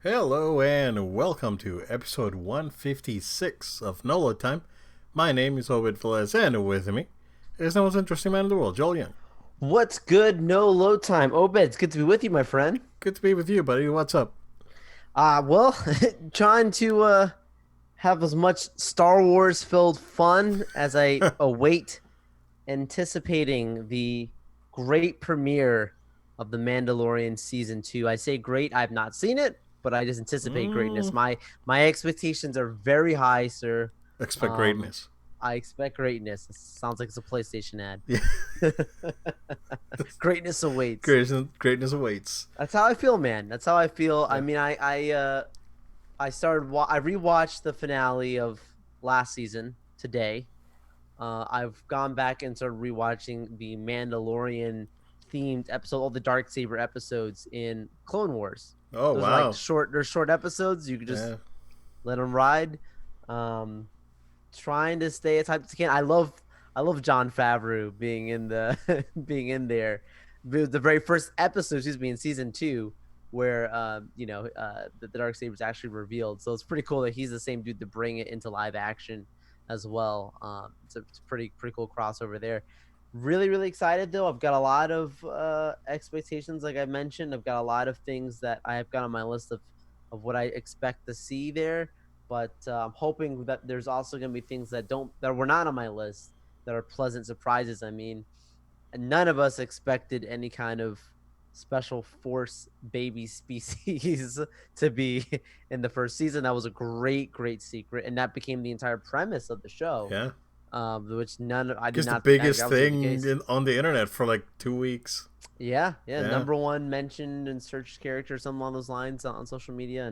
Hello and welcome to episode 156 of Nolo Time. My name is Obed Velez, and with me is the most interesting man in the world, Joel Young. What's good? No load time. Obed, it's good to be with you, my friend. Good to be with you, buddy. What's up? Well, trying to have as much Star Wars filled fun as I await anticipating the great premiere of The Mandalorian season 2. I say great, I've not seen it, but I just anticipate greatness. Mm, My expectations are very high, sir. expect Um greatness. I expect greatness. It sounds like it's a PlayStation ad. Yeah, Greatness awaits. greatness awaits. That's how I feel, man. That's how I feel. I Yeah. mean, I I rewatched the finale of last season today. I've gone back and started rewatching the Mandalorian themed episode, all the dark saber episodes in Clone Wars. Oh Those are like wow. short. They're short episodes. You could just Yeah. let them ride. Um, Trying to stay as hyped as I can. I love John Favreau being in the being in there. The very first episode, excuse me, in season 2, where the dark saber is actually revealed. So it's pretty cool that he's the same dude to bring it into live action as well. It's a pretty cool crossover there. Really excited though. I've got a lot of expectations, like I mentioned. I've got a lot of things that I have got on my list of what I expect to see there, but I'm hoping that there's also going to be things that were not on my list that are pleasant surprises. I mean, none of us expected any kind of special force baby species to be in the first season. That was a great secret, and that became the entire premise of the show. Yeah. Which none I did Guess the not think biggest that was going to be the thing case. on the internet for like 2 weeks. Yeah, Yeah. number one mentioned and searched character, something along those lines on social media,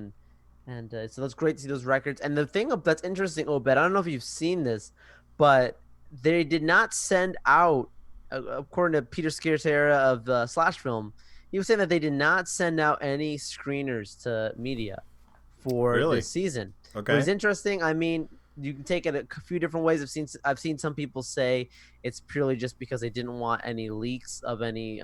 and so that's great to see those records. And the thing that's interesting, Obed, I don't know if you've seen this, but they did not send out, according to Peter Scarsera of the Slash Film, he was saying that they did not send out any screeners to media for Really? this season, which is Okay. interesting. I mean, you can take it a few different ways. I've seen some people say it's purely just because they didn't want any leaks of any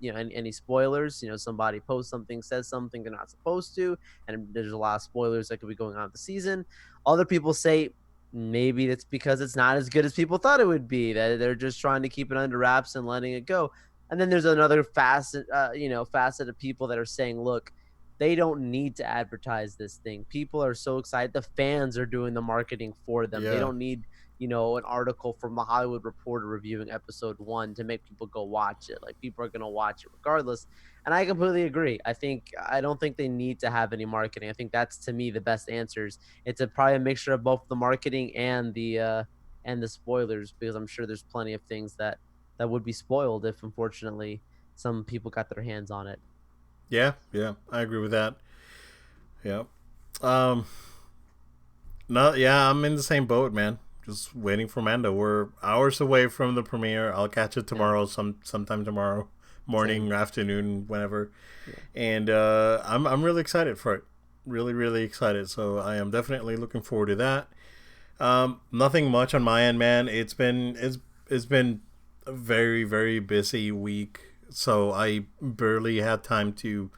any spoilers. Somebody posts something, says something they're not supposed to, and there's a lot of spoilers that could be going on the season. Other people say maybe it's because it's not as good as people thought it would be, that they're just trying to keep it under wraps and letting it go. And then there's another facet of people that are saying, look, they don't need to advertise this thing. People are so excited. The fans are doing the marketing for them. They Yeah. don't need, an article from the Hollywood Reporter reviewing episode 1 to make people go watch it. Like, people are going to watch it regardless. And I completely agree. I don't think they need to have any marketing. I think that's, to me, the best answers. It's probably a mixture of both the marketing and the spoilers, because I'm sure there's plenty of things that would be spoiled if, unfortunately, some people got their hands on it. Yeah. Yeah. I agree with that. Yeah. Um. No, yeah, I'm in the same boat, man. Just waiting for Mando. We're hours away from the premiere. I'll catch it Yeah, tomorrow, sometime tomorrow, same. morning, afternoon, whenever. Yeah. And I'm really excited for it. Really excited. So I am definitely looking forward to that. Nothing much on my end, man. It's been a very busy week. So I barely had time to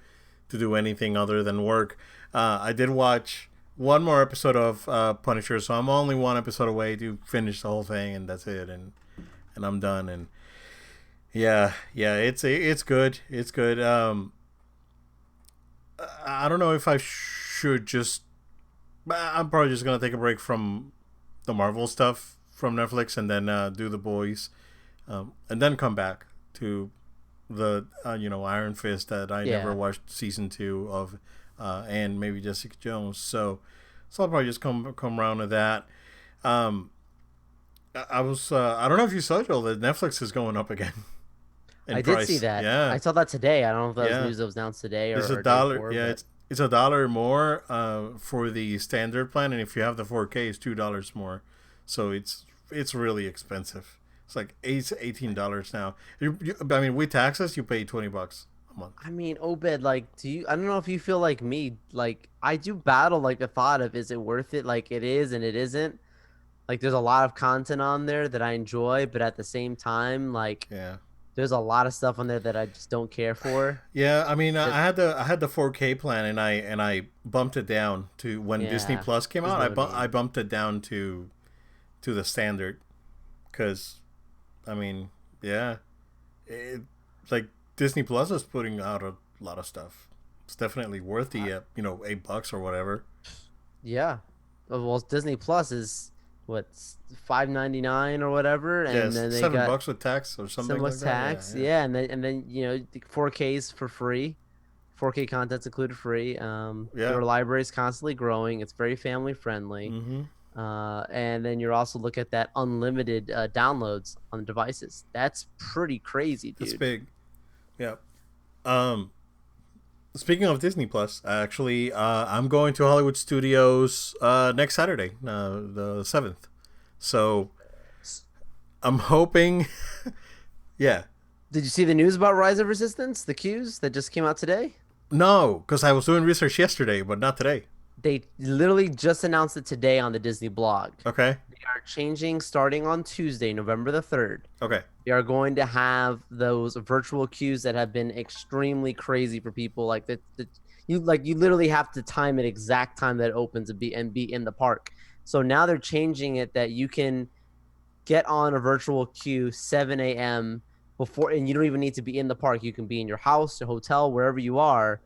do anything other than work. I did watch one more episode of Punisher, so I'm only one episode away to finish the whole thing, and that's it, and I'm done. And yeah, it's good. It's good. I don't know if I should just. I'm probably just gonna take a break from the Marvel stuff from Netflix and then do the boys, and then come back to the Iron Fist that I never Yeah. watched season 2 of, and maybe Jessica Jones. So I'll probably just come around to that. Um, I don't know if you saw, Joel, that Netflix is going up again in I did see price. that. Yeah, I saw that today. I don't know if that was yeah. news that was announced today It's a or day dollar. before, Yeah, but it's $1 more for the standard plan, and if you have the 4K, it's $2 more. So it's really expensive. It's like $18 now. I mean, with taxes, you pay $20 a month. I mean, Obed, like, I don't know if you feel like me. Like, I do battle, like, the thought of, is it worth it? Like, it is and it isn't. Like, there's a lot of content on there that I enjoy, but at the same time, like, Yeah, There's a lot of stuff on there that I just don't care for. Yeah, I mean, That I had the 4K plan, and I bumped it down to when Disney yeah, Plus came there's out. no I need. bumped it down to the standard because I mean, yeah, it, like Disney Plus is putting out a lot of stuff. It's definitely worth I, the $8 or whatever. yeah. Well, Disney Plus is what, $5.99 or whatever, and Yes, then they got $7 with tax or something similar like that. Yeah, tax. yeah, Yeah, and then the 4Ks for free. 4K content's included free. yeah. Their library is constantly growing. It's very family friendly. Mm-hmm. And then you're also look at that unlimited downloads on devices. That's pretty crazy, It's dude. big. Yeah. Um, Speaking of Disney Plus, actually, I'm going to Hollywood Studios next Saturday, the 7th. So I'm hoping, yeah. Did you see the news about Rise of Resistance, the queues that just came out today? No, because I was doing research yesterday, but not today. They literally just announced it today on the Disney blog. Okay. They are changing starting on Tuesday, November the 3rd. Okay. They are going to have those virtual queues that have been extremely crazy for people. Like you literally have to time it exact time that it opens and be in the park. So now they're changing it that you can get on a virtual queue 7 a.m. before, and you don't even need to be in the park. You can be in your house, your hotel, wherever you are,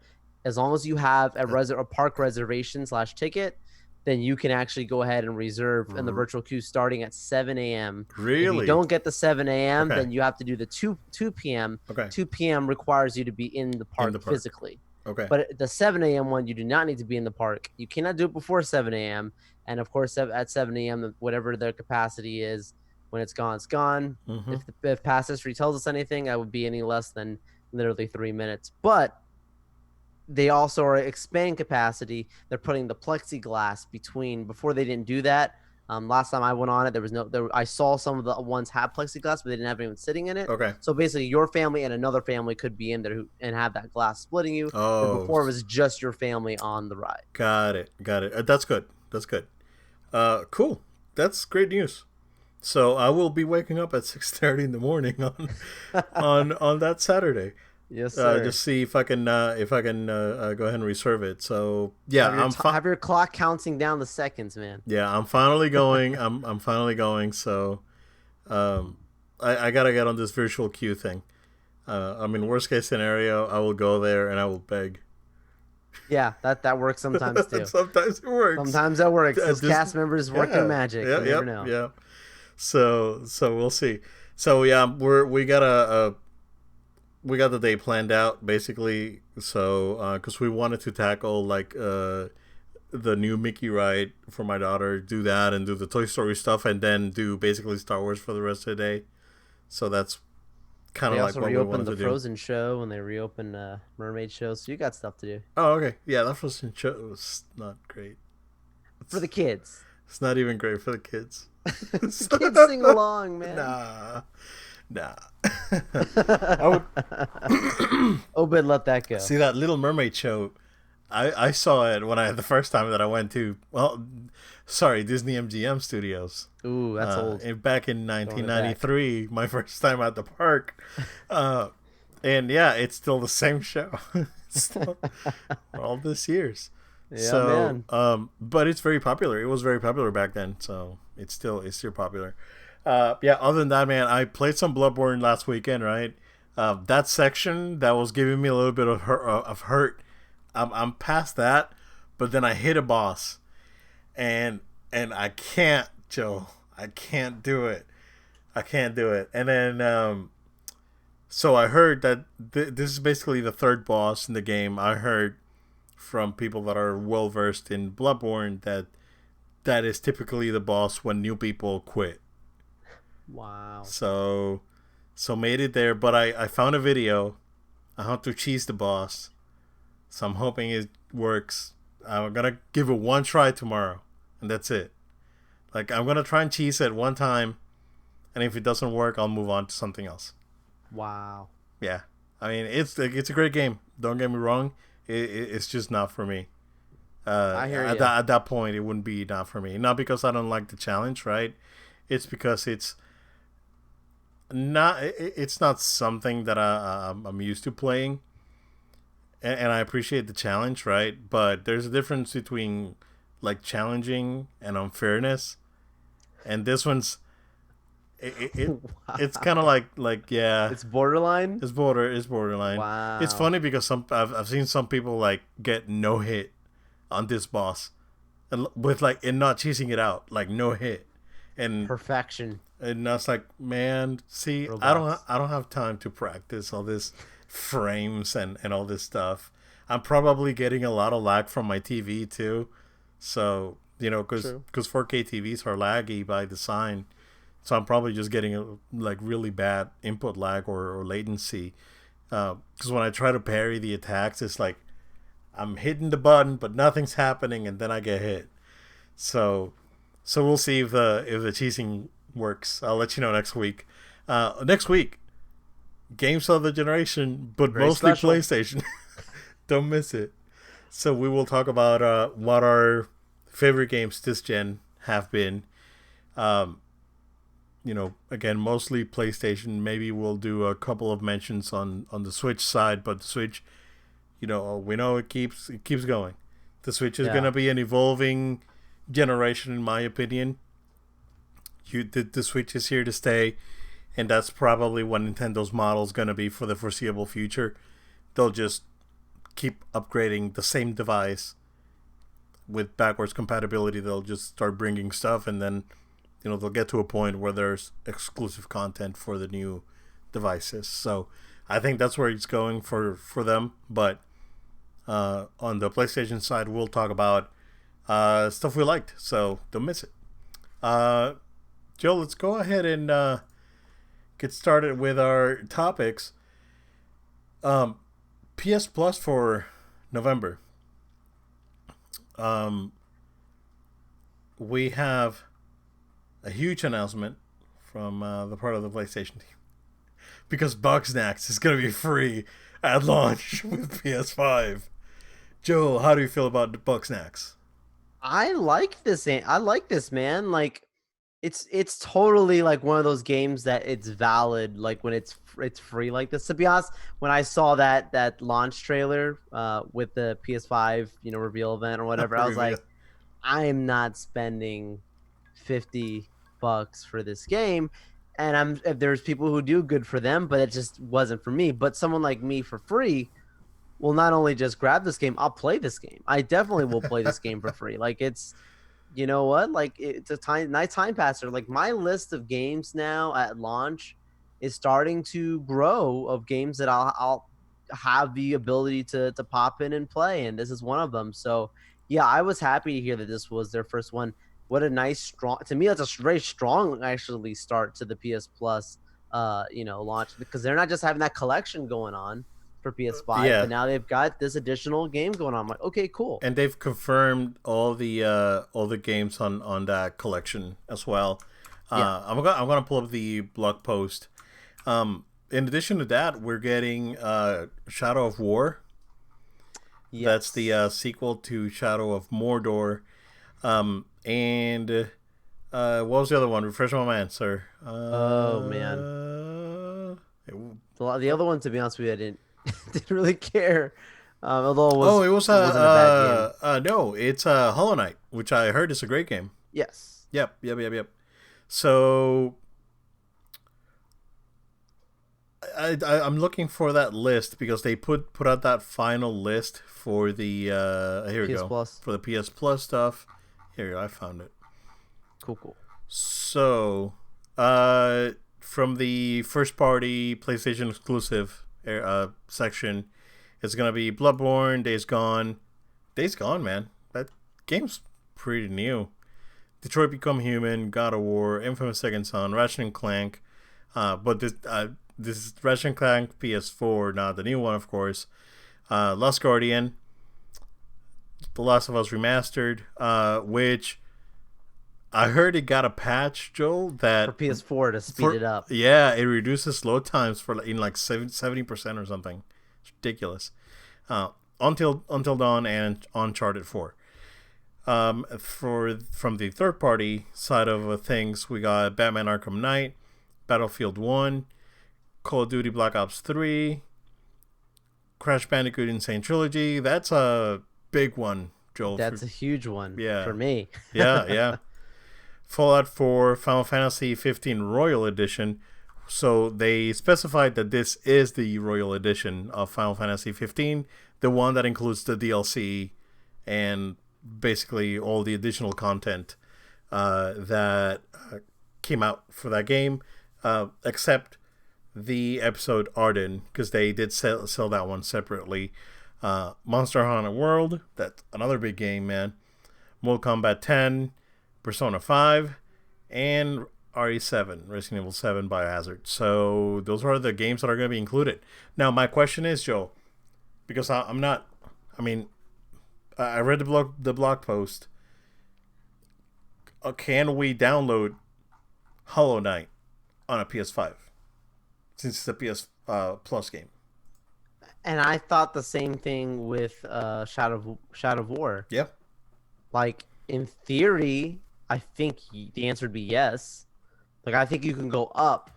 as long as you have a park reservation slash ticket. Then you can actually go ahead and reserve in the virtual queue starting at 7 a.m. If you Really? don't get the 7 a.m., Okay. then you have to do the 2 p.m. Okay. 2 p.m. requires you to be in the In park the park. physically. Okay. But the 7 a.m. one, you do not need to be in the park. You cannot do it before 7 a.m. And of course, at 7 a.m., whatever their capacity is, when it's gone, it's gone. Mm-hmm. If past history tells us anything, I would be any less than literally 3 minutes. But they also are expanding capacity. They're putting the plexiglass between. Before they didn't do that. Last time I went on it, there was no. I saw some of the ones have plexiglass, but they didn't have anyone sitting in it. Okay. So basically, your family and another family could be in there and have that glass splitting you. Where Oh, before it was just your family on the ride. got it. Got it. That's good. That's good. Cool. That's great news. So I will be waking up at 6:30 in the morning on on that Saturday. Yes, sir. Just see if I can go ahead and reserve it. So yeah, Have your clock counting down the seconds, man. yeah, I'm finally going. I'm finally going. So um, I gotta get on this virtual queue thing. I mean, worst case scenario, I will go there and I will beg. Yeah, that works sometimes too. Sometimes it works. Sometimes that works. Those This, cast members work their yeah, magic. yeah, You never yep, know. yeah. So we'll see. So yeah, we got we got the day planned out basically. So because we wanted to tackle like the new Mickey ride for my daughter, do that and do the Toy Story stuff, and then do basically Star Wars for the rest of the day. So that's kind They of like also what we reopened wanted the to do. Frozen show and they reopened Mermaid show, so you got stuff to do Oh, okay. Yeah, that Frozen show was not great. for It's the kids. it's not even great for the kids. The kids sing along, man. Nah, nah. I would Obed, let that go. see that Little Mermaid show. I saw it when I the first time that I went to sorry, Disney MGM Studios. Ooh, that's old. Back in Throwing it back. 1993, my first time at the park, uh, and yeah, it's still the same show. It's still all this years. Yeah, So, man. but it's very popular. It was very popular back then, so it's still popular. Yeah. Other than that, man, I played some Bloodborne last weekend. Right, that section that was giving me a little bit of hurt. I'm past that, but then I hit a boss, and I can't, Joe. I can't do it. I can't do it. And then so I heard that this is basically the third boss in the game. I heard from people that are well versed in Bloodborne that that is typically the boss when new people quit. Wow. So made it there, but I found a video on how to cheese the boss. So I'm hoping it works. I'm gonna give it one try tomorrow, and that's it. Like I'm gonna try and cheese it one time, and if it doesn't work, I'll move on to something else. Wow. Yeah, I mean it's a great game. Don't get me wrong. It's just not for me. I hear you. At that point, it wouldn't be not for me. Not because I don't like the challenge, right? It's because it's It's not something that I'm used to playing, and I appreciate the challenge, right? But there's a difference between like challenging and unfairness, and this one's it's kind of Wow. like yeah, It's borderline. it's borderline. It's Wow. funny because I've seen some people like get no hit on this boss, and with like and not cheesing it out, like no hit, and Perfection. and I was like, man, see, Robots. I don't have time to practice all this frames and all this stuff. I'm probably getting a lot of lag from my TV too, so you know, True. because 4K TVs are laggy by design, so I'm probably just getting like really bad input lag or latency. Because when I try to parry the attacks, it's like I'm hitting the button, but nothing's happening, and then I get hit. So we'll see if the cheesing works. I'll let you know next week. Next week, games of the generation, but Very mostly special. PlayStation. Don't miss it. So we will talk about what our favorite games this gen have been. Um, you know, again, mostly PlayStation. Maybe we'll do a couple of mentions on the Switch side, but the Switch, you know, we know it keeps going. The Switch is Yeah. gonna be an evolving generation, in my opinion. The Switch is here to stay, and that's probably what Nintendo's model is gonna be for the foreseeable future. They'll just keep upgrading the same device with backwards compatibility. They'll just start bringing stuff, and then you know they'll get to a point where there's exclusive content for the new devices. So I think that's where it's going for them. But on the PlayStation side, we'll talk about stuff we liked. So don't miss it. Uh, Joe, let's go ahead and get started with our topics. Um, PS Plus for November. Um, we have a huge announcement from the part of the PlayStation team because Bugsnax is going to be free at launch with PS5. Joe, how do you feel about the Bugsnax? I like this. I like this, man. Like, it's totally like one of those games that it's valid. Like when it's free like this. To be honest, when I saw that launch trailer, with the PS5, reveal event or whatever, I was Reveal. like, I am not spending $50 for this game. And if there's people who do, good for them, but it just wasn't for me. But someone like me for free will not only just grab this game, I'll play this game. I definitely will play this game for free. Like it's, you know what? Like it's a nice time passer. Like my list of games now at launch is starting to grow of games that I'll have the ability to pop in and play, and this is one of them. So yeah, I was happy to hear that this was their first one. What a nice strong, to me that's a very strong actually start to the PS Plus launch, because they're not just having that collection going on for PS5, Yeah, but now they've got this additional game going on. I'm like, okay, cool. and they've confirmed all the games on that collection as well. Yeah. I'm gonna pull up the blog post. In addition to that, we're getting Shadow of War. That's the Yes. sequel to Shadow of Mordor. And what was the other one? Refresh my mind, sir. Oh man. The other one, to be honest with you, I didn't didn't really care. Although oh, it was it wasn't a bad game. no, it's Hollow Knight, which I heard is a great game. Yes. Yep. So I'm looking for that list because they put out that final list for the here we PS go Plus. for the PS Plus stuff. Here we go, I found it. Cool, cool. So, from the first party PlayStation exclusive section, it's gonna be Bloodborne, Days Gone. Days Gone, man, that game's pretty new. Detroit Become Human, God of War, Infamous Second Son, Ratchet and Clank. But this is Ratchet and Clank PS4, not the new one, of course. Lost Guardian, The Last of Us Remastered, which I heard it got a patch, Joel, For that PS4 to speed for it up. yeah, it reduces load times for in like 70% or something. It's ridiculous. Until Dawn and Uncharted 4. For from the third party side of things, we got Batman Arkham Knight, Battlefield 1, Call of Duty Black Ops 3, Crash Bandicoot Insane Trilogy. That's a big one, Joel. That's a huge one Yeah. for me. Yeah. Fallout 4, Final Fantasy 15 Royal Edition. So they specified that this is the Royal Edition of Final Fantasy 15, the one that includes the DLC and basically all the additional content that came out for that game, except the episode Arden, because they did sell that one separately. Monster Hunter World, that's another big game, man. Mortal Kombat 10, Persona 5, and RE7, Resident Evil 7 Biohazard. So those are the games that are going to be included. Now, my question is, Joe, because I'm not, I mean, I read the blog post. Can we download Hollow Knight on a PS5? Since it's a PS Plus game. And I thought the same thing with Shadow of War. Yeah. Like, in theory, I think the answer would be yes. Like, I think you can go up.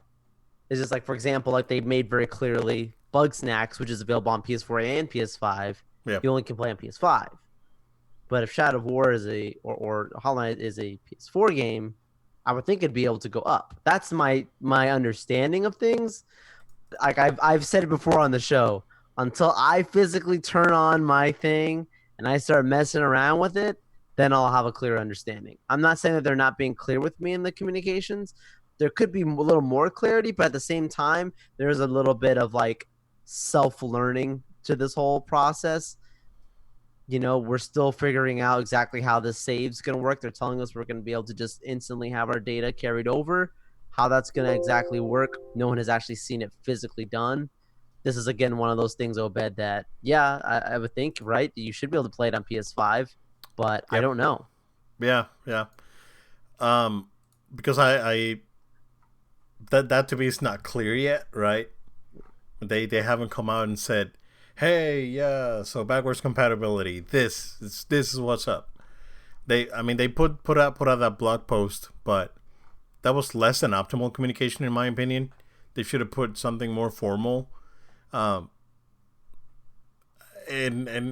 It's just like, for example, like they made very clearly Bugsnax, which is available on PS4 and PS5. Yeah. You only can play on PS5. But if Shadow of War is or Hollow Knight is a PS4 game, I would think it'd be able to go up. That's my understanding of things. Like I've said it before on the show. Until I physically turn on my thing and I start messing around with it, then I'll have a clear understanding. I'm not saying that they're not being clear with me in the communications. There could be a little more clarity, but at the same time, there's a little bit of like self-learning to this whole process. You know, we're still figuring out exactly how this save's going to work. They're telling us we're going to be able to just instantly have our data carried over. How that's going to exactly work, no one has actually seen it physically done. This is, again, one of those things, Obed, that, yeah, I would think, right, you should be able to play it on PS5, but yep. I don't know. Yeah. Because I that to me is not clear yet, right? They haven't come out and said, hey, yeah, so backwards compatibility, this is what's up. They put out that blog post, but that was less than optimal communication in my opinion. They should have put something more formal. And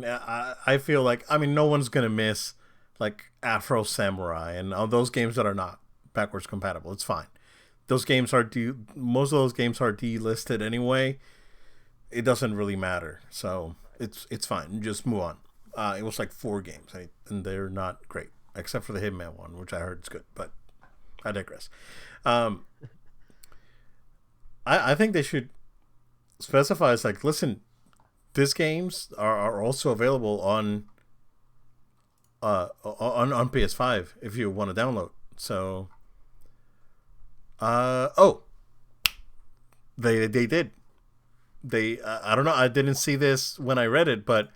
I feel like, no one's gonna miss like Afro Samurai and all those games that are not backwards compatible. It's fine. Those games are most of those games are delisted anyway. It doesn't really matter, so it's fine. Just move on. It was like 4 games, and they're not great, except for the Hitman one, which I heard is good, but I digress. I think they should specify, it's like, listen, these games are also available on PS5 if you want to download. So, they did. I don't know. I didn't see this when I read it, but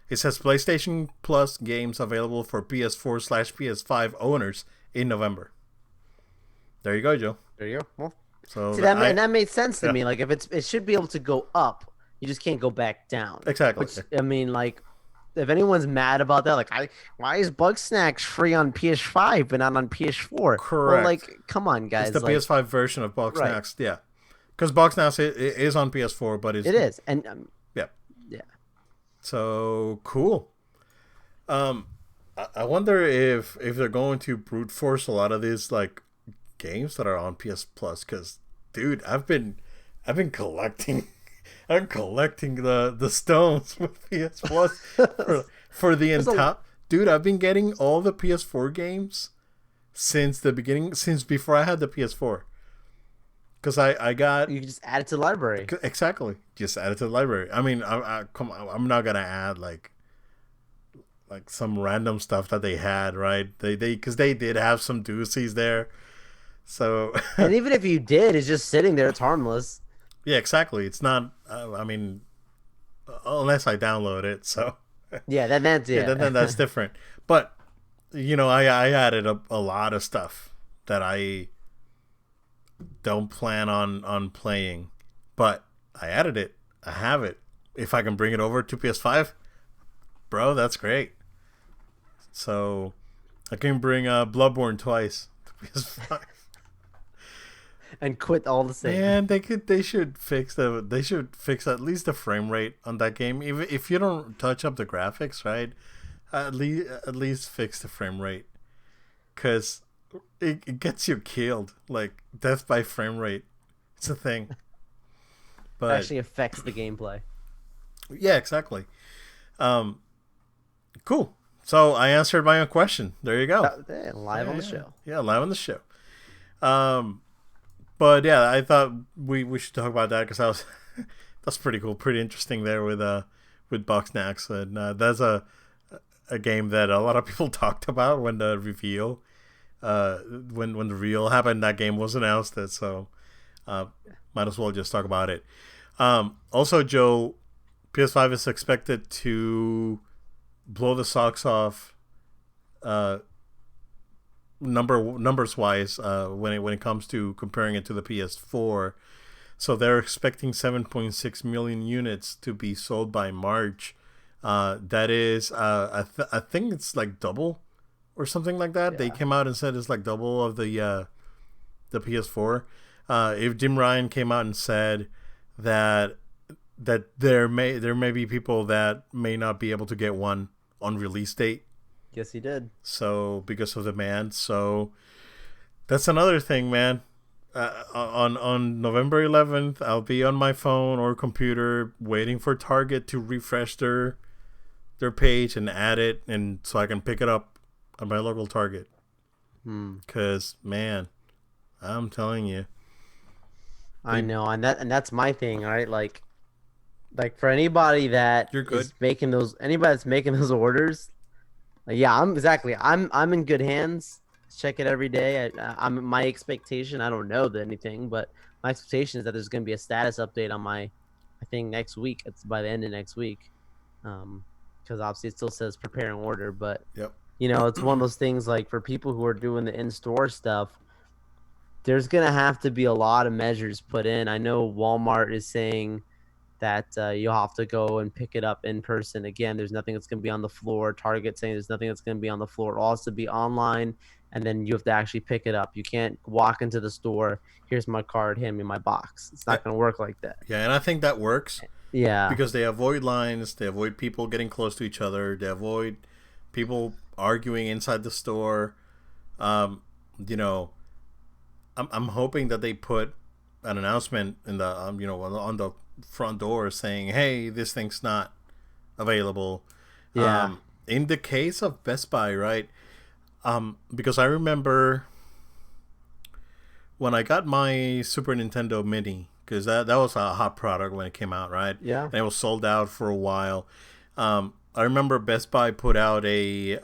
it says PlayStation Plus games available for PS4/PS5 owners in November. There you go, Joe. There you go. Well, so see, that made sense to me. Like, if it should be able to go up, you just can't go back down. Exactly. Which, like, if anyone's mad about that, like, why is Bugsnax free on PS5 but not on PS4? Correct. Well, like, come on, guys. It's the PS5 version of Bugsnax. Right. Yeah. Because Bugsnax is on PS4, but it is, and yeah. So cool. I wonder if they're going to brute force a lot of these like games that are on PS Plus. Because, dude, I've been collecting. I'm collecting the stones with PS Plus for the entire. Dude, I've been getting all the PS4 games since the beginning, since before I had the PS4. Because I got... You can just add it to the library. Exactly. Just add it to the library. Come on, I'm not going to add like some random stuff that they had, right? Because they did have some doozies there. So... And even if you did, it's just sitting there. It's harmless. Yeah, exactly. It's not... unless I download it, so... Yeah, then that's different. But, I added a lot of stuff that I... don't plan on playing, but I added it. I have it. If I can bring it over to PS5, bro, that's great. So I can bring Bloodborne twice to PS5. and quit all the same. Man, they should fix at least the frame rate on that game. Even if you don't touch up the graphics, right? At least fix the frame rate, cause it gets you killed. Like death by frame rate, it's a thing. But Actually affects the gameplay. yeah, exactly. Um, cool. So I answered my own question. There you go. Live on the Yeah, show. yeah, live on the show. Um, but yeah, I thought we should talk about that because that's pretty cool, pretty interesting there with Box Snacks, and that's a game that a lot of people talked about when the reveal, when the reveal happened. That game was announced, so uh, might as well just talk about it. Also, Joe, PS5 is expected to blow the socks off, uh, numbers wise, when it comes to comparing it to the PS4. So they're expecting 7.6 million units to be sold by March. That is, I think it's like double or something like that. They Yeah. came out and said it's like double of the PS4. If Jim Ryan came out and said that there may be people that may not be able to get one on release date, Yes, he did. so because of demand. So that's another thing, man. On November 11th, I'll be on my phone or computer waiting for Target to refresh their page and add it, and so I can pick it up at my local Target. Hmm. Cause man, I'm telling you, I know, and that's my thing, right? Like for anybody that you're good. is making those anybody that's making those orders, like, yeah, I'm in good hands. Check it every day. I'm my expectation. I don't know anything, but my expectation is that there's going to be a status update on my, I think next week. It's by the end of next week, because obviously it still says prepare and order. But Yep. it's one of those things like for people who are doing the in-store stuff, there's going to have to be a lot of measures put in. I know Walmart is saying that you'll have to go and pick it up in person. Again, there's nothing that's going to be on the floor. Target saying there's nothing that's going to be on the floor. It'll also be online, and then you have to actually pick it up. You can't walk into the store. Here's my card. Hand me my box. It's Yeah, not going to work like that. yeah, and I think that works Yeah, because they avoid lines, they avoid people getting close to each other, they avoid people arguing inside the store. Um, you know, I'm hoping that they put an announcement in the on the front door saying, "Hey, this thing's not available." yeah, In the case of Best Buy, right? Because I remember when I got my Super Nintendo Mini, because that was a hot product when it came out, right? yeah, And it was sold out for a while. I remember Best Buy put out a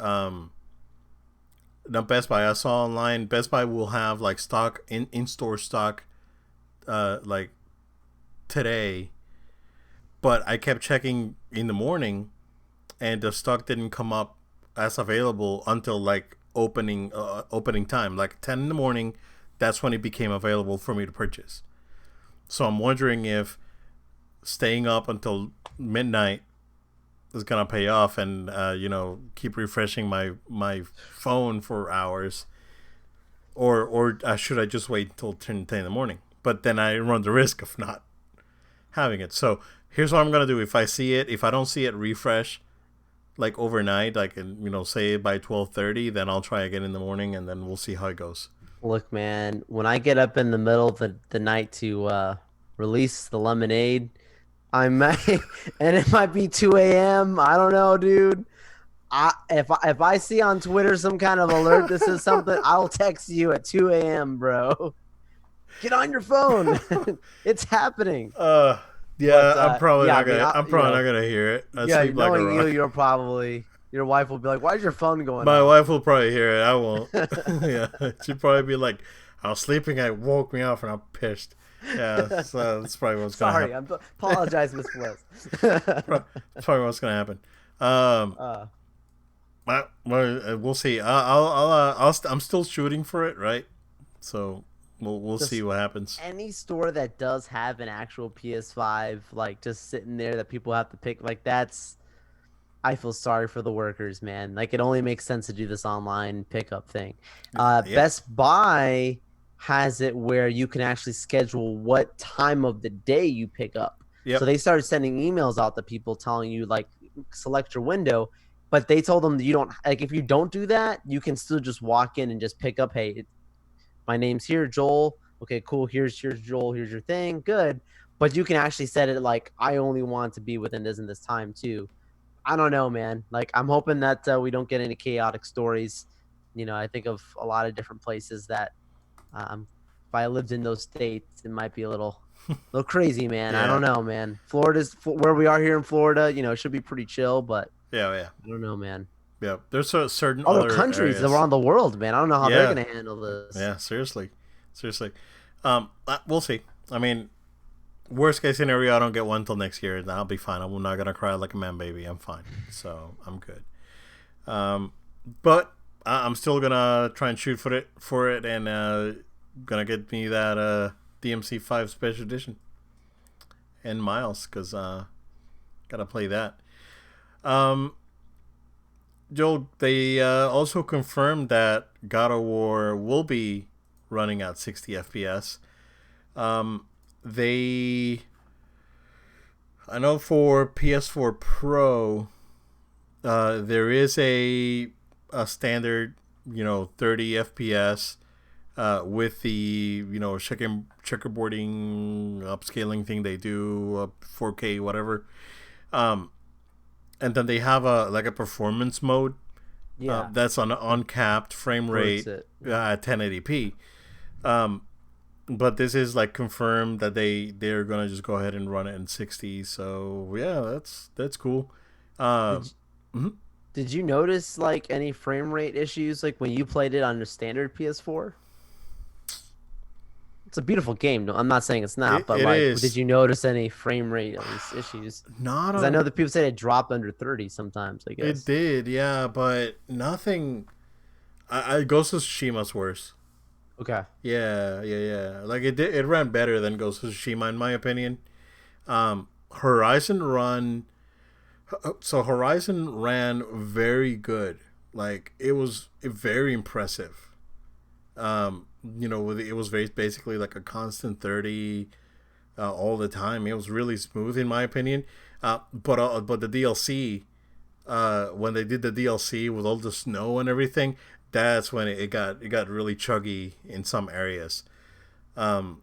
not Best Buy. I saw online Best Buy will have like stock in store stock, like today, but I kept checking in the morning, and the stock didn't come up as available until like opening time, like 10 in the morning. That's when it became available for me to purchase. So I'm wondering if staying up until midnight is gonna pay off, and keep refreshing my phone for hours, or should I just wait until 10 in the morning? But then I run the risk of not having it. So here's what I'm gonna do. If I don't see it refresh like overnight, like say by 12:30, then I'll try again in the morning, and then we'll see how it goes. Look, man, when I get up in the middle of the night to release the lemonade, I might, and it might be 2 a.m. I don't know, dude. If I see on Twitter some kind of alert, this is something, I'll text you at 2 a.m., bro. Get on your phone. It's happening. Yeah, But I'm probably yeah, not I mean, gonna. I'm probably not gonna hear it. I yeah, sleep like a knowing you, rock. your wife will be like, "Why's your phone going My off?" wife will probably hear it. I won't. Yeah, she'd probably be like, "I was sleeping. I woke me up, and I'm pissed." Yeah, so that's probably what's gonna Sorry, happen. apologize, Miss Bliss. That's probably what's gonna happen. Um, uh, we'll see. I'm still shooting for it, right? So we'll see just what happens. any store that does have an actual PS5, like just sitting there that people have to pick, like that's. I feel sorry for the workers, man. Like it only makes sense to do this online pickup thing. Yeah, Best Buy has it where you can actually schedule what time of the day you pick up. So Yep. they started sending emails out to people telling you like select your window, but they told them that you don't like if you don't do that, you can still just walk in and just pick up. Hey, my name's here, Joel. Okay, cool. Here's Joel. Here's your thing. Good. But you can actually set it like I only want to be within this and this time too. I don't know, man. Like I'm hoping that we don't get any chaotic stories. I think of a lot of different places that if I lived in those states, it might be a little crazy, man. I Yeah. don't know, man. Florida's where we are here in Florida. Should be pretty chill, but Yeah. Yeah. I don't know, man. Yeah. There's a certain Other other countries areas. around the world, man. I don't know how they're Yeah. gonna handle this. Yeah. Seriously. Seriously. We'll see. I mean, worst case scenario, I don't get one till next year, and I'll be fine. I'm not gonna cry like a man baby. I'm fine. So I'm good. Um, but I'm still gonna try and shoot for it, and gonna get me that DMC5 special edition and Miles, because gotta play that. Um, Joel, they also confirmed that God of War will be running at 60 FPS. Um, they, I know for PS4 Pro, there is a standard, 30 FPS with the checkerboarding upscaling thing they do, 4K whatever. Um, and then they have a performance mode Yeah, that's on uncapped frame works rate it. at 1080p. Um, but this is like confirmed that they're gonna just go ahead and run it in 60. So yeah, that's cool. Did Um, mhm. Did you notice like any frame rate issues like when you played it on the standard PS4? It's a beautiful game. No, I'm not saying it's not, but It like, did is you notice any frame rate at least issues? not Because I know on. that people say it dropped under 30 sometimes. I It guess. did, yeah, but nothing. Ghost of Tsushima's worse. Okay. Yeah, yeah, yeah. Like it ran better than Ghost of Tsushima in my opinion. Horizon run. So Horizon ran very good. Like it was very impressive. It was very basically like a constant 30 all the time. It was really smooth in my opinion. But the DLC, when they did the DLC with all the snow and everything, that's when it got really chuggy in some areas. Um,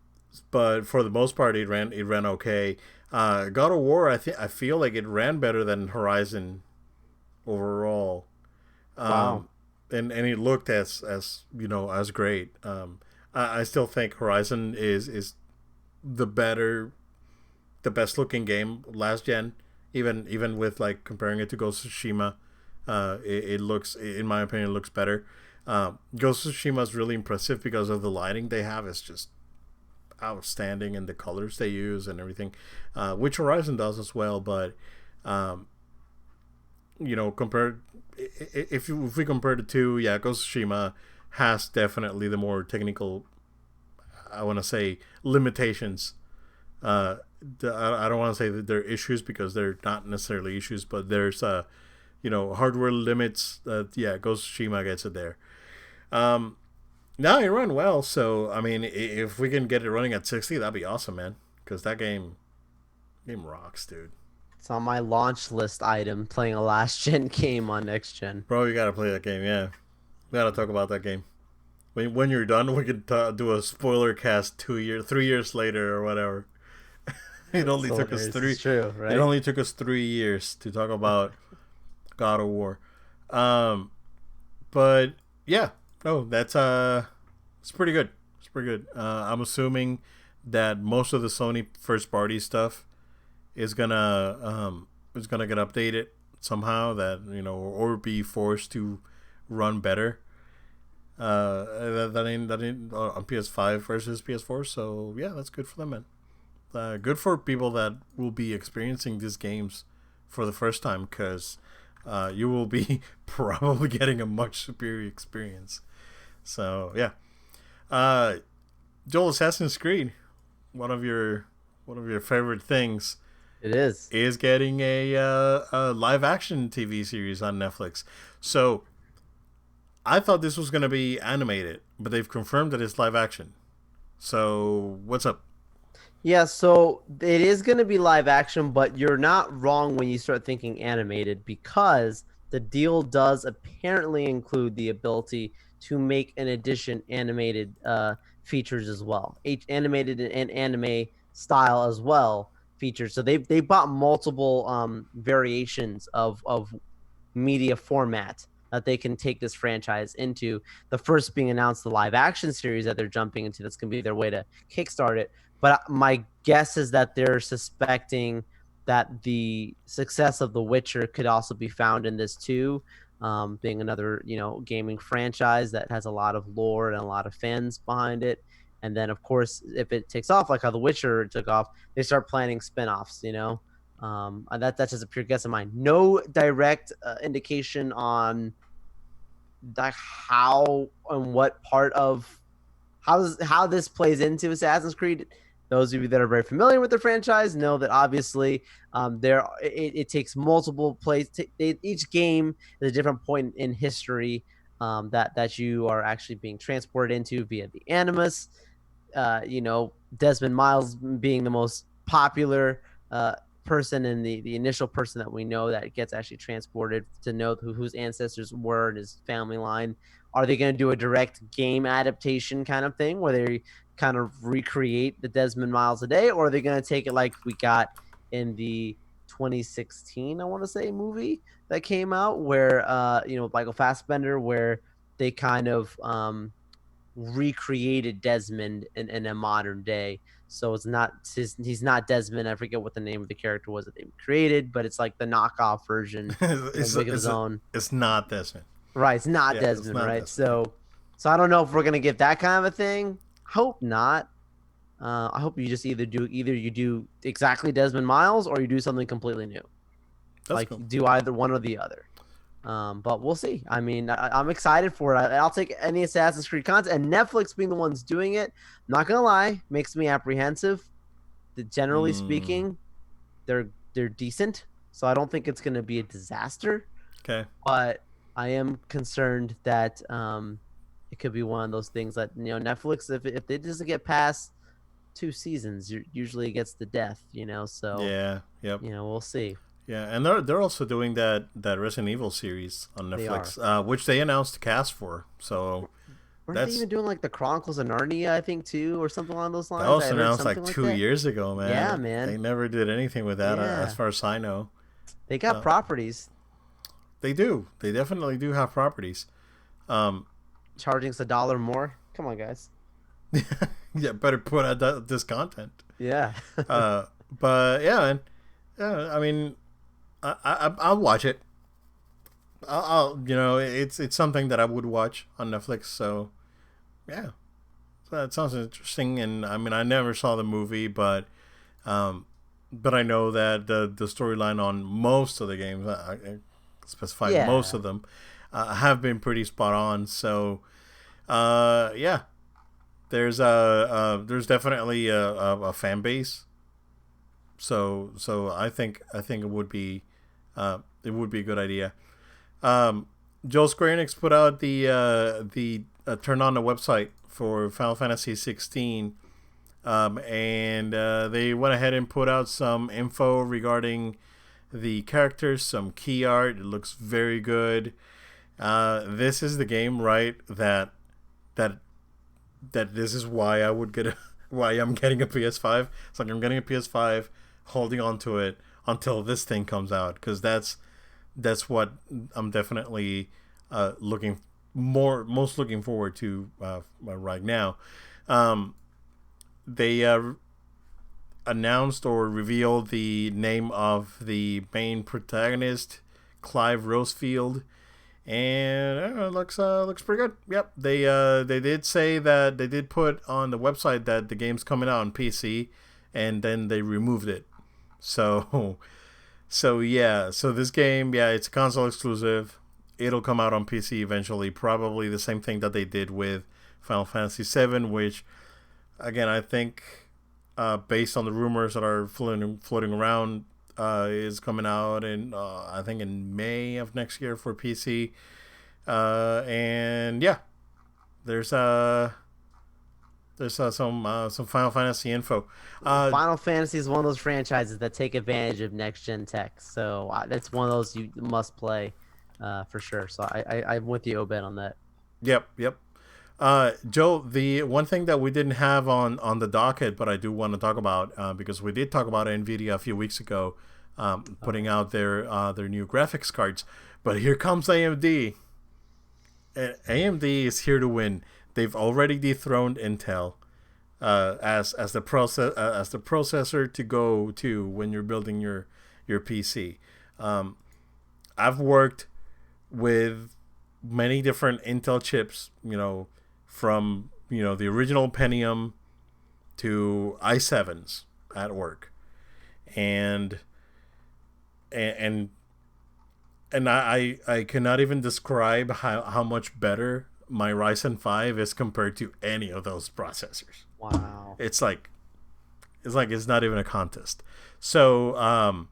but for the most part, it ran okay. God of War, I feel like it ran better than Horizon overall. Wow. Um, and it looked as great. I still think Horizon is the better, the best looking game last gen. Even with like comparing it to Ghost of Tsushima, it looks, in my opinion, it looks better. Ghost of Tsushima is really impressive because of the lighting they have. It's just outstanding, and the colors they use and everything, which Horizon does as well. But um, compared, if we compare the two, yeah, Ghost of Tsushima has definitely the more technical, I want to say, limitations. I don't want to say that they're issues because they're not necessarily issues, but there's hardware limits that, yeah, Ghost of Tsushima gets it there. Um, Now it ran well, so I mean, if we can get it running at 60, that'd be awesome, man. Because that game rocks, dude. It's on my launch list item playing a last gen game on next gen. Bro, you gotta play that game. Yeah, we gotta talk about that game. When you're done, we could do a spoiler cast 3 years later or whatever. It It's only took us hilarious. three. It's true, It right? only took us 3 years to talk about God of War. Um, but yeah, no, it's pretty good. It's pretty good. I'm assuming that most of the Sony first party stuff is gonna get updated somehow. That or be forced to run better. That ain't on PS5 versus PS4. So yeah, that's good for them, man. Good for people that will be experiencing these games for the first time, because you will be probably getting a much superior experience. So yeah, uh, Joel, Assassin's Creed, one of your favorite things, It is. is getting a live action TV series on Netflix. So I thought this was gonna be animated, but they've confirmed that it's live action. So what's up? Yeah, so it is going to be live action, but you're not wrong when you start thinking animated because the deal does apparently include the ability to make an addition animated features as well, animated and anime style as well features. So they bought multiple variations of media format that they can take this franchise into. The first being announced, the live action series that they're jumping into. That's going to be their way to kickstart it. But my guess is that they're suspecting that the success of The Witcher could also be found in this too, being another gaming franchise that has a lot of lore and a lot of fans behind it. And then, of course, if it takes off like how The Witcher took off, they start planning spinoffs. That's just a pure guess of mine. No direct indication on how and what part of how this plays into Assassin's Creed. Those of you that are very familiar with the franchise know that obviously it takes multiple plays. Each game is a different point in history that you are actually being transported into via the Animus. Desmond Miles being the most popular person and the initial person that we know that gets actually transported to know whose ancestors were and his family line. Are they going to do a direct game adaptation kind of thing where they kind of recreate the Desmond Miles a day, or are they going to take it like we got in the 2016, I want to say, movie that came out where Michael Fassbender, where they kind of recreated Desmond in a modern day. So he's not Desmond. I forget what the name of the character was that they created, but it's like the knockoff version. it's Make of it's his own. it's not Desmond. Right, it's not Yeah, it's Desmond, not right? Desmond. So I don't know if we're gonna get that kind of a thing. Hope not. I hope you just either you do exactly Desmond Miles or you do something completely new. That's Like cool. do either one or the other. But we'll see. I mean, I'm excited for it. I'll take any Assassin's Creed content, and Netflix being the ones doing it. I'm not gonna lie, makes me apprehensive. Generally Mm, speaking, they're decent, so I don't think it's gonna be a disaster. okay. But I am concerned that it could be one of those things that Netflix, if it doesn't get past 2 seasons, usually it gets the death. So Yeah. Yep. we'll see. Yeah, and they're also doing that Resident Evil series on They are. Netflix, which they announced the cast for. So Weren't they that's even doing like the Chronicles of Narnia, I think, too, or something along those that lines? I was heard announced something like like two that. years ago, Yeah, man. They man. never did anything with that, as Yeah. far as I know. They got Uh, properties. they do. They definitely do have properties. Um, Charging us $1 more. Come on, guys. yeah, better put out this content. Yeah. Uh, but yeah, man. Yeah, I mean, I'll watch it. It's something that I would watch on Netflix. So yeah, so that sounds interesting. And I mean, I never saw the movie, um, but I know that the storyline on most of the games, I specify most Yeah. of them, have been pretty spot on. So yeah, there's definitely a fan base. So I think it would be a good idea. Um, Joe Square Enix put out the turn on the website for Final Fantasy 16, and they went ahead and put out some info regarding the characters, some key art. It looks very good. This is the game, right? That that this is why I would get why I'm getting a PS5. It's like I'm getting a PS5, holding on to it until this thing comes out, because that's what I'm definitely most looking forward to right now. Um, they announced or revealed the name of the main protagonist, Clive Rosefield, and it looks pretty good. Yep, they did say that they did put on the website that the game's coming out on PC, and then they removed it. So so yeah, so this game, yeah, it's console exclusive. It'll come out on PC eventually. Probably the same thing that they did with Final Fantasy VII, which again I think, based on the rumors that are floating around, is coming out in I think in May of next year for PC. And yeah, there's There's some Final Fantasy info. Uh, Final Fantasy is one of those franchises that take advantage of next gen tech, so that's one of those you must play, for sure. So I'm with you, Obed, on that. yep, yep. Joe, the one thing that we didn't have on the docket, but I do want to talk about because we did talk about Nvidia a few weeks ago, putting out their new graphics cards. But here comes AMD. AMD is here to win. They've already dethroned Intel as the processor to go to when you're building your PC. I've worked with many different Intel chips, from the original Pentium to i7s at work, and and I cannot even describe how much better my Ryzen 5 is compared to any of those processors. Wow. It's not even a contest. So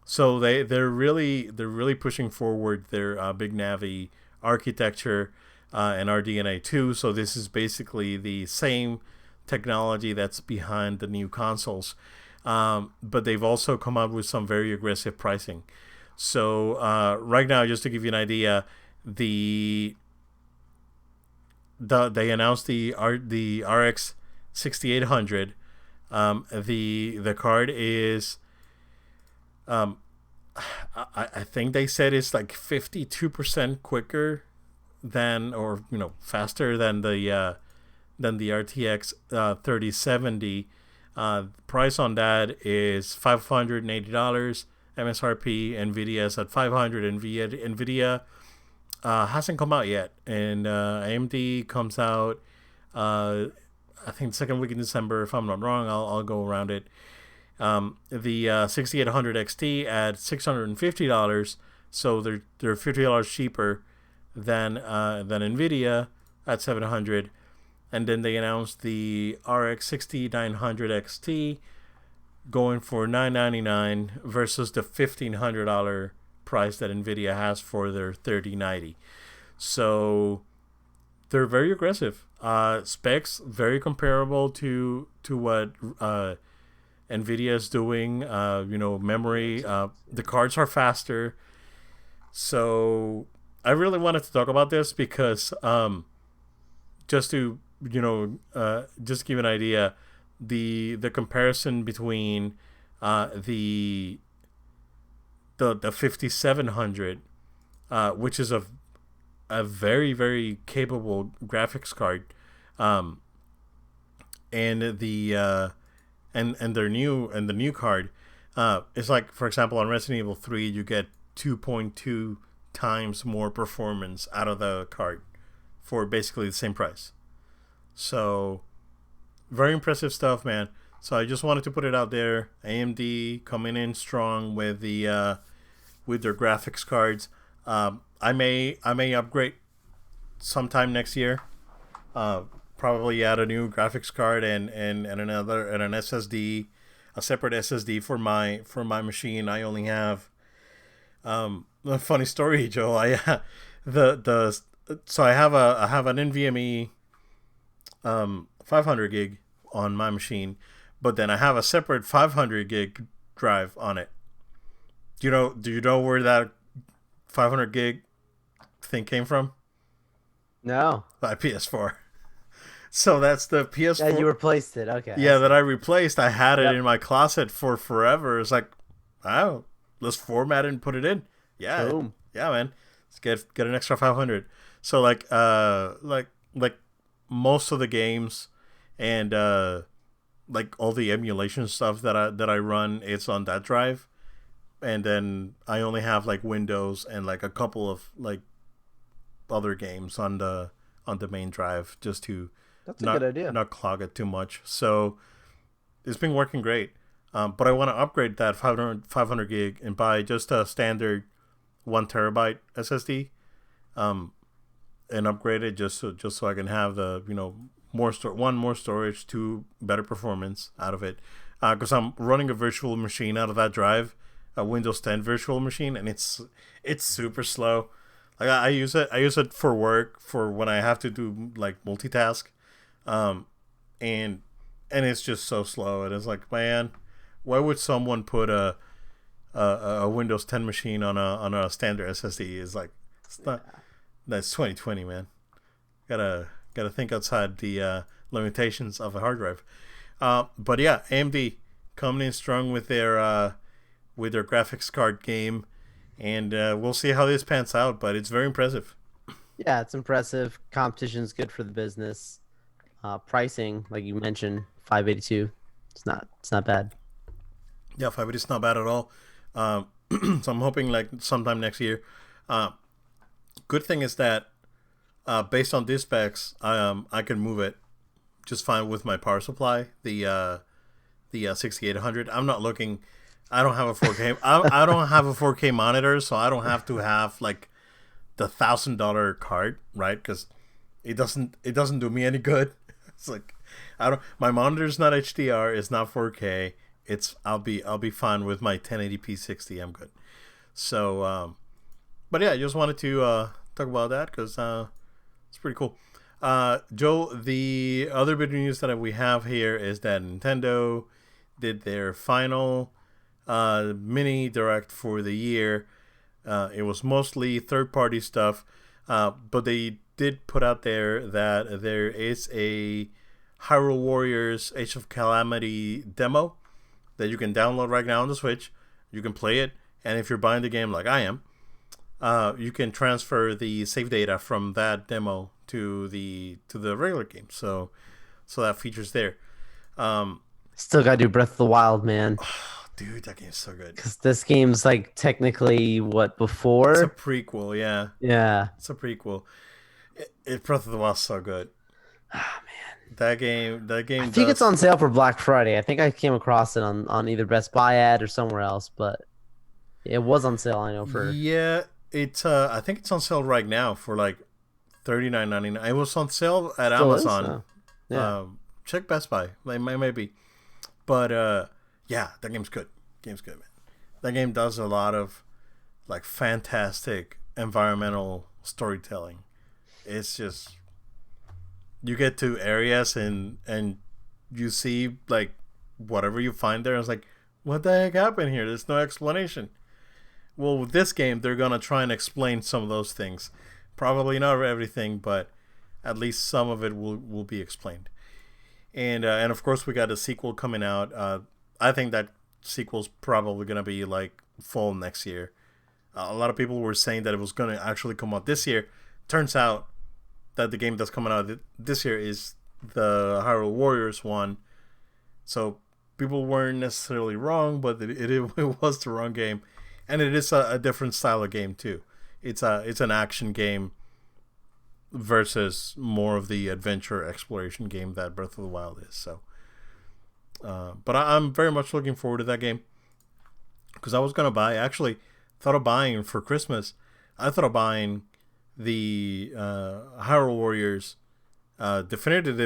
they're really pushing forward their Big Navi architecture and RDNA 2. So this is basically the same technology that's behind the new consoles, but they've also come out with some very aggressive pricing. So right now, just to give you an idea, they announced the RX 6800. The card is I think they said it's like 52% quicker than, or faster than the RTX 3070. Price on that is $580 MSRP. Nvidia is at 500. Nvidia hasn't come out yet, and AMD comes out I think the second week in December. If I'm not wrong, I'll go around it. The 6800 XT at $650, so they're $50 cheaper than Nvidia at 700. And then they announced the RX 6900 XT going for $999 versus the $1,500 price that Nvidia has for their 3090. So they're very aggressive. Specs very comparable to what Nvidia is doing. Memory. The cards are faster. So I really wanted to talk about this because just to just give an idea, the comparison between the 5700, which is a very, very capable graphics card, and the and their new card, it's like, for example, on Resident Evil 3 you get 2.2 times more performance out of the card for basically the same price. So very impressive stuff, man. So I just wanted to put it out there. AMD coming in strong with with their graphics cards. I may upgrade sometime next year. Probably add a new graphics card and an SSD, a separate SSD for my machine. I only have a funny story, Joe. So I have an NVMe 500 gig on my machine, but then I have a separate 500 gig drive on it. Do you know where that 500 gig thing came from? No. My PS4. So that's the PS4. Yeah, you replaced it. Okay. Yeah, that I replaced. I had it Yep. in my closet for forever. It's like, oh, let's format it and put it in. Yeah, Boom. yeah, man. Let's get an extra 500. So like most of the games and like all the emulation stuff that I run, it's on that drive. And then I only have like Windows and like a couple of like other games on the main drive, just to That's a good idea. not clog it too much. So it's been working great. But I want to upgrade that 500 gig and buy just a standard 1 terabyte SSD, and upgrade it just so I can have the more storage, two, better performance out of it. Because I'm running a virtual machine out of that drive, a Windows 10 virtual machine, and it's super slow. Like I use it for work, for when I have to do like multitask. and it's just so slow. And it's like, man, why would someone put a Windows 10 machine on a standard SSD? Is like, it's not. That's 2020, man. Gotta think outside the limitations of a hard drive. But yeah, AMD coming in strong with their graphics card game, and we'll see how this pans out. But it's very impressive. Yeah, it's impressive. Competition's good for the business. Pricing, like you mentioned, 582. It's not bad. Yeah, 5 is not bad at all. Um, so I'm hoping like sometime next year. Uh, Good thing is that based on these specs, I can move it just fine with my power supply. The 6800. I'm not looking. I don't have a 4K. I don't have a 4K monitor, so I don't have to have like the $1,000 card, right? Because it doesn't do me any good. It's like I don't. My monitor's not HDR. It's not 4K. I'll be fine with my 1080p 60. I'm good. So, but yeah, I just wanted to talk about that because it's pretty cool. Joe, the other bit of news that we have here is that Nintendo did their final mini direct for the year. It was mostly third-party stuff, but they did put out there that there is a Hyrule Warriors Age of Calamity demo that you can download right now on the Switch. You can play it, and if you're buying the game like I am, you can transfer the save data from that demo to the regular game. So that feature's there. Still gotta do Breath of the Wild, man. Dude, that game's so good. Because this game's like technically what It's a before? prequel, yeah. Yeah. It's a prequel. Breath of the Wild's so good. Ah, man. That game I think it's on sale for Black Friday. I think I came across it on either Best Buy ad or somewhere else, but it was on sale. I know for Yeah, it's I think it's on sale right now for like $39.99. It was on sale at still is. Amazon. Oh, yeah. Check Best Buy. Maybe. But yeah, that game's good. Game's good, man. That game does a lot of like fantastic environmental storytelling. It's just you get to areas and you see like whatever you find there. It's like, what the heck happened here? There's no explanation. Well, with this game, they're gonna try and explain some of those things. Probably not everything, but at least some of it will be explained. And of course we got a sequel coming out. I think that sequel's probably gonna be like fall next year. A lot of people were saying that it was gonna actually come out this year. Turns out that the game that's coming out this year is the Hyrule Warriors one. So people weren't necessarily wrong, but it was the wrong game, and it is a different style of game too. It's an action game versus more of the adventure exploration game that Breath of the Wild is. So, but I'm very much looking forward to that game because I was gonna buy. Actually, thought of buying for Christmas. I thought of buying the Hyrule Warriors definitive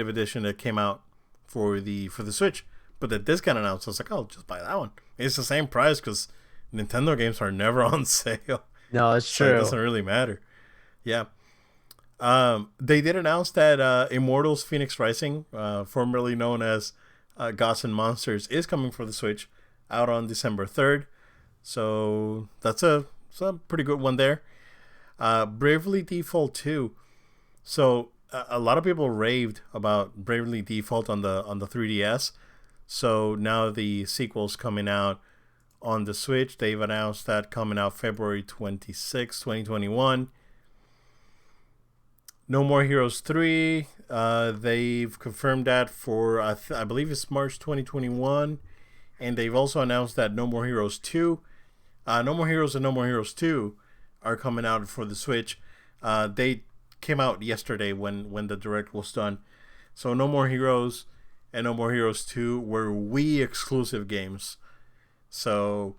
edition that came out for the Switch, but the discount announced. I was like, I'll just buy that one. It's the same price because Nintendo games are never on sale. No, it's So true. it doesn't really matter. Yeah. They did announce that Immortals Phoenix Rising, formerly known as Gods and Monsters, is coming for the Switch out on December 3rd. So that's a pretty good one there. Bravely Default 2. So a lot of people raved about Bravely Default on the 3DS. So now the sequel's coming out on the Switch. They've announced that coming out February 26, 2021. No More Heroes 3. They've confirmed that for, I believe it's March 2021. And they've also announced that No More Heroes 2. No More Heroes and No More Heroes 2 are coming out for the Switch. They came out yesterday when the direct was done. So No More Heroes and No More Heroes 2 were Wii exclusive games. So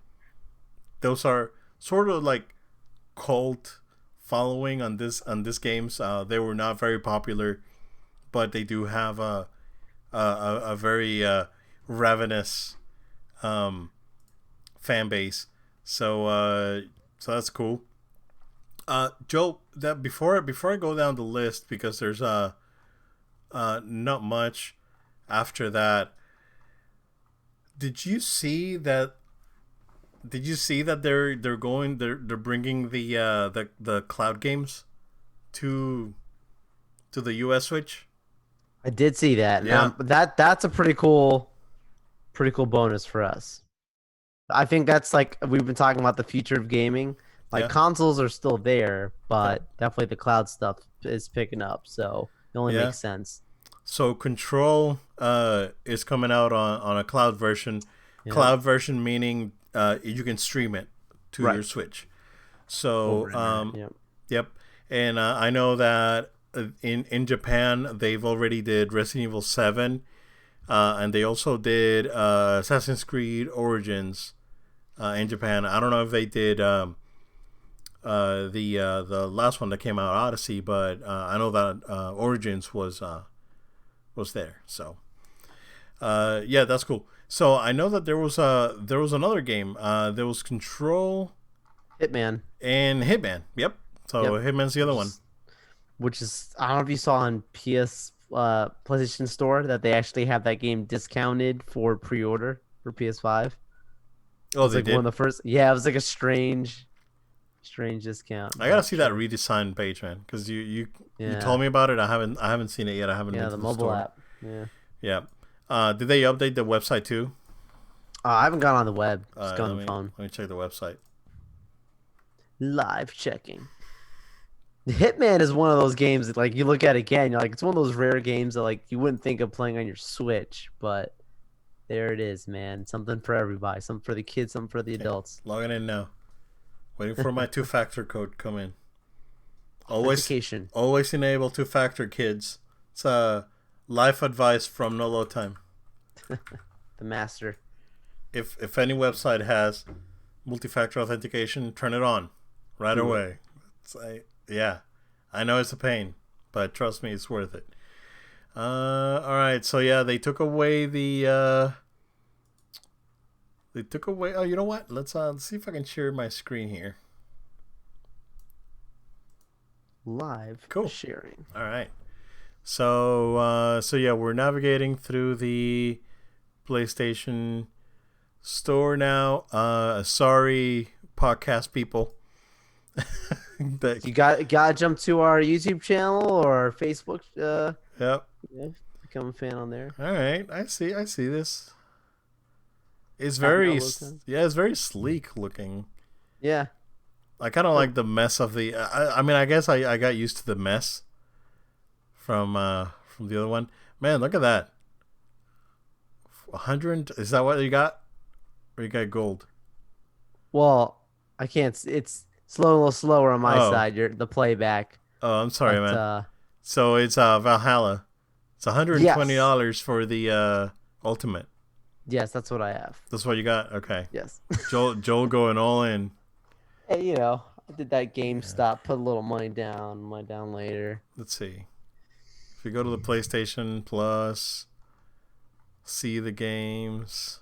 those are sort of like cult following on this games. They were not very popular, but they do have a very ravenous fan base. So that's cool. Joe, that before I go down the list, because there's Not much after that. Did you see that? Did you see that they're bringing the cloud games to the US Switch? I did see that, and Yeah, that's a pretty cool bonus for us. I think that's like we've been talking about the future of gaming. Like yeah, consoles are still there, yeah, but definitely the cloud stuff is picking up, so it only yeah. makes sense. So Control is coming out on a cloud version. Yep. Cloud version meaning you can stream it to your Right. Switch. So Over internet. Yep. yep. And I know that in Japan they've already did Resident Evil 7, and they also did Assassin's Creed Origins in Japan. I don't know if they did the last one that came out, Odyssey, but I know that Origins was there. So yeah, that's cool. So I know that there was another game. There was Control Hitman. and Hitman. Yep. So Yep. Hitman's the other one. Which is I don't know if you saw on PlayStation Store that they actually have that game discounted for pre-order for PS5. It Oh, was they like one of did. the first. Yeah, it was like a strange discount. I gotta But see that sure. redesign page, man, because you Yeah. told me about it. I haven't seen it yet. I haven't been Yeah, to the the mobile store. app. Yeah. Yeah. Did they update the website too? I haven't gone on the web. Just gone Let on the me phone. check the website. Live checking. Hitman is one of those games that like you look at it again, you're like it's one of those rare games that like you wouldn't think of playing on your Switch, but there it is, man. Something for everybody. Something for the kids, something for the Okay, adults. logging in now. Waiting for my two-factor code to come in. Always Authentication. always enable two-factor, kids. It's a life advice from No Load Time. The master. If any website has multi-factor authentication, turn it on right Do it. away. It's like, yeah, I know it's a pain, but trust me, it's worth it. All right, so yeah, they took away they took away. Oh, you know what? Let's see if I can share my screen here. Live Cool. sharing. All right. So yeah, we're navigating through the PlayStation Store now. Sorry, podcast people. That, You gotta jump to our YouTube channel or our Facebook. yep. Yeah, become a fan on there. All right. I see this. It's At No very Load Time. yeah. It's very sleek looking. Yeah. I kind of Oh, like the mess of the. I mean, I guess I got used to the mess from the other one. Man, look at that. 100. Is that what you got? Or you got gold? well, I can't. It's slow, a little slower on my Oh, side. The playback, oh, I'm sorry, but man. So it's Valhalla. It's yes, $120 for the ultimate. yes, that's what I have. That's what you got. Okay. Yes. Joel going all in. Hey, I did that GameStop, put a little money down later. Let's see. If you go to the PlayStation Plus, see the games.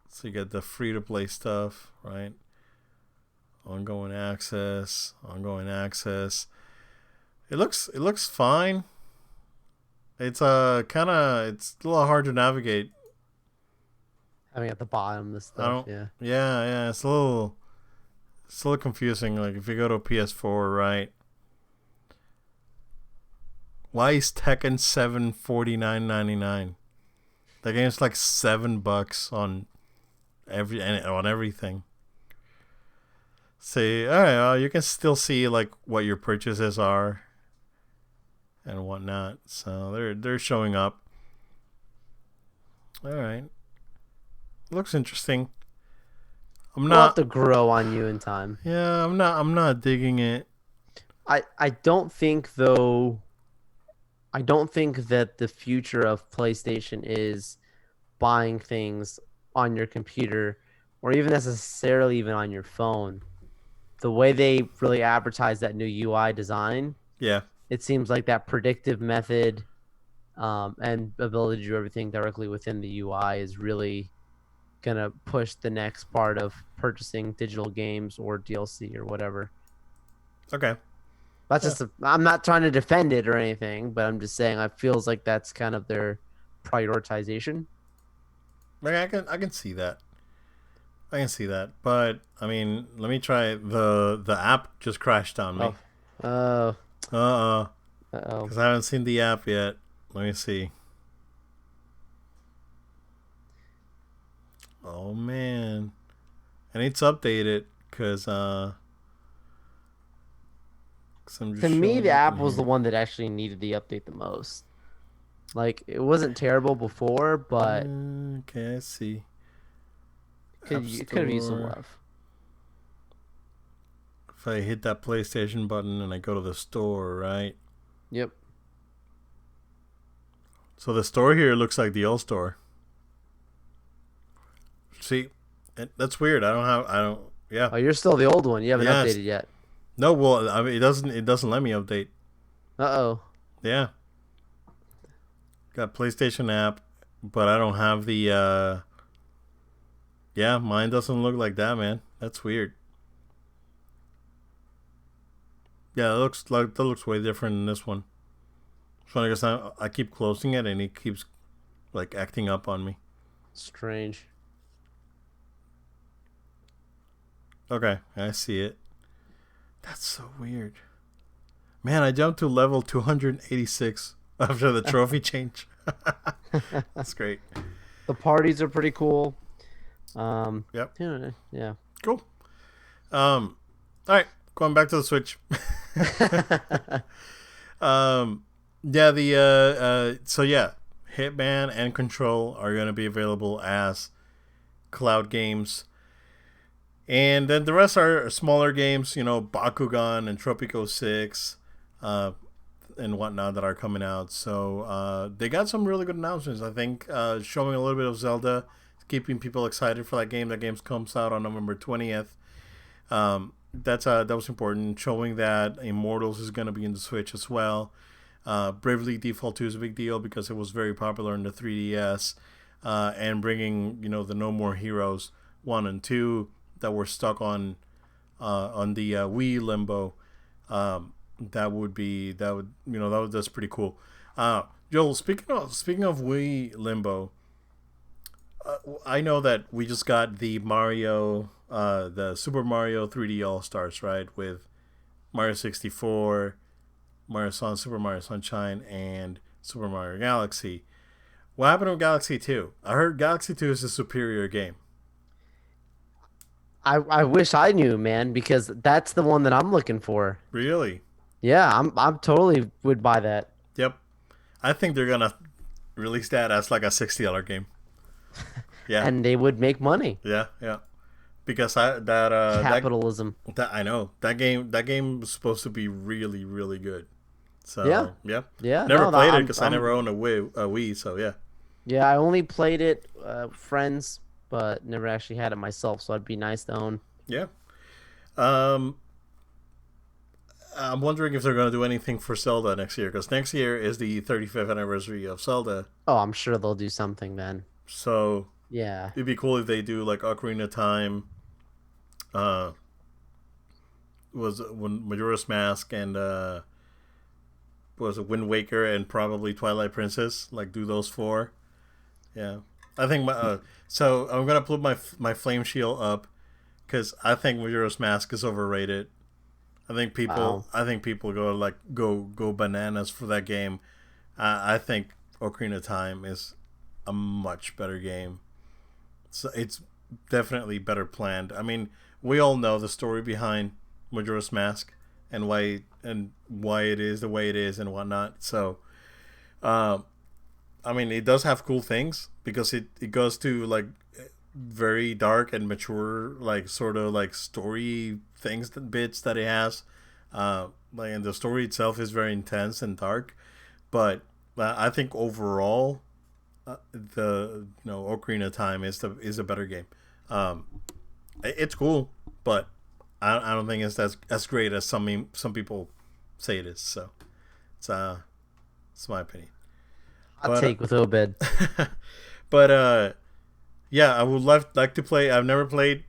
So you get the free to play stuff, right? Ongoing access, ongoing access. It looks fine. It's it's a little hard to navigate. Having at the bottom the I stuff, don't. yeah. Yeah, it's a little confusing. Like if you go to a PS4, right? Why is Tekken 7 $49.99? The game's like $7 on on everything. See, all right, well, you can still see like what your purchases are and whatnot. So they're showing up. All right, looks interesting. I'm We'll have not. to grow on you in time. Yeah, I'm not. I'm not digging it. I don't think though. I don't think that the future of PlayStation is buying things on your computer or even necessarily even on your phone. The way they really advertise that new UI design, Yeah. it seems like that predictive method and ability to do everything directly within the UI is really gonna push the next part of purchasing digital games or DLC or whatever. Okay. That's Yeah, just I'm not trying to defend it or anything, but I'm just saying I feels like that's kind of their prioritization. like I can see that. I can see that. But I mean, let me try the app just crashed on Oh, me. oh, Uh oh. because I haven't seen the app yet. Let me see. Oh man, I need to update it cause I'm To just me, the showing up in app was the here. one that actually needed the update the most. Like it wasn't terrible before, but Okay, I see. App it could have used some Store. love. If I hit that PlayStation button and I go to the store, right? Yep. So the store here looks like the old store. See, that's weird. I don't have. I don't. Yeah. Oh, you're still the old one. You haven't Yes. updated yet. No. Well, I mean, it doesn't. It doesn't let me update. Uh-oh. Yeah. Got PlayStation app, but I don't have the. Yeah, mine doesn't look like that, man. That's weird. Yeah, that looks way different than this one. So I guess I keep closing it and it keeps like acting up on me. Strange. Okay, I see it. That's so weird. Man, I jumped to level 286 after the trophy change. That's great. The parties are pretty cool. Yep. Yeah. Cool. Um, all right, going back to the Switch. um, yeah, so yeah, Hitman and Control are going to be available as cloud games. And then the rest are smaller games, Bakugan and Tropico 6, and whatnot that are coming out. So they got some really good announcements. I think showing a little bit of Zelda, keeping people excited for that game. That game comes out on November 20th. That was important. Showing that Immortals is going to be in the Switch as well. Bravely Default 2 is a big deal because it was very popular in the 3DS. And bringing the No More Heroes 1 and 2 that were stuck on the Wii Limbo. That's pretty cool. Joel, speaking of Wii Limbo, I know that we just got the Super Mario 3D All Stars, right, with Mario 64, Super Mario Sunshine, and Super Mario Galaxy. What happened with Galaxy 2? I heard Galaxy 2 is a superior game. I wish I knew, man, because that's the one that I'm looking for. Really? Yeah, I'm totally would buy that. Yep. I think they're gonna release that as like a $60 game. Yeah, And they would make money. yeah, yeah. Because I that Capitalism. that I know that game was supposed to be really really good. Yeah. So yeah, Yeah, never no, played it I'm because I never I'm owned a Wii. So yeah, yeah, I only played it friends, but never actually had it myself, so it'd be nice to own. yeah. Um, I'm wondering if they're gonna do anything for Zelda next year because next year is the 35th anniversary of Zelda. Oh, I'm sure they'll do something then. So Yeah. it'd be cool if they do like Ocarina of Time. Uh, was when Majora's Mask and was it Wind Waker and probably Twilight Princess. Like do those four. Yeah, I think so. I'm gonna put my Flame Shield up because I think Majora's Mask is overrated. Wow. I think people go bananas for that game. I think Ocarina of Time is a much better game. So it's definitely better planned. I mean, we all know the story behind Majora's Mask and why it is the way it is and whatnot. So, um, I mean, it does have cool things because it goes to like very dark and mature, like sort of like story things bits that it has. And the story itself is very intense and dark, but I think overall, the Ocarina of Time is a better game. Um, it's cool, but I don't think it's as great as some people say it is. So it's it's my opinion. Hot But take with Obed. but yeah, I would like to play. I've never played